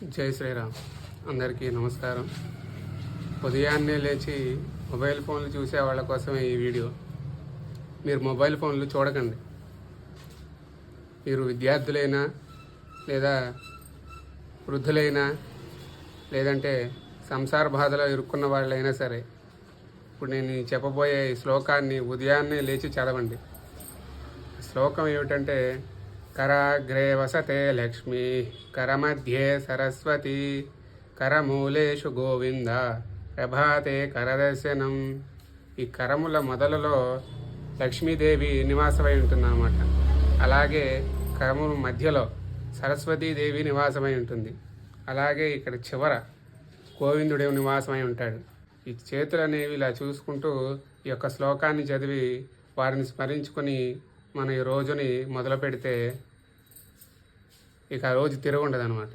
జై శ్రీరామ్. అందరికీ నమస్కారం. ఉదయాన్నే లేచి మొబైల్ ఫోన్లు చూసే వాళ్ళ కోసమే ఈ వీడియో. మీరు మొబైల్ ఫోన్లు చూడకండి. మీరు విద్యార్థులైనా లేదా వృద్ధులైనా లేదంటే సంసార బాధలో ఇరుక్కున్న వాళ్ళైనా సరే, ఇప్పుడు నేను చెప్పబోయే ఈ శ్లోకాన్ని ఉదయాన్నే లేచి చదవండి. శ్లోకం ఏమిటంటే, కరాగ్రే వసతే లక్ష్మి, కరమధ్యే సరస్వతి, కరమూలేషు గోవింద, ప్రభాతే కరదర్శనం. ఈ కరముల మొదలలో లక్ష్మీదేవి నివాసమై ఉంటుందన్నమాట. అలాగే కరముల మధ్యలో సరస్వతీదేవి నివాసమై ఉంటుంది. అలాగే ఇక్కడ చివర గోవిందుడే నివాసమై ఉంటాడు. ఈ చేతులు అనేవి ఇలా చూసుకుంటూ ఈ యొక్క శ్లోకాన్ని చదివి వారిని స్మరించుకొని మన ఈ రోజుని మొదలు పెడితే ఇక ఆ రోజు తిరుగుండదు అనమాట.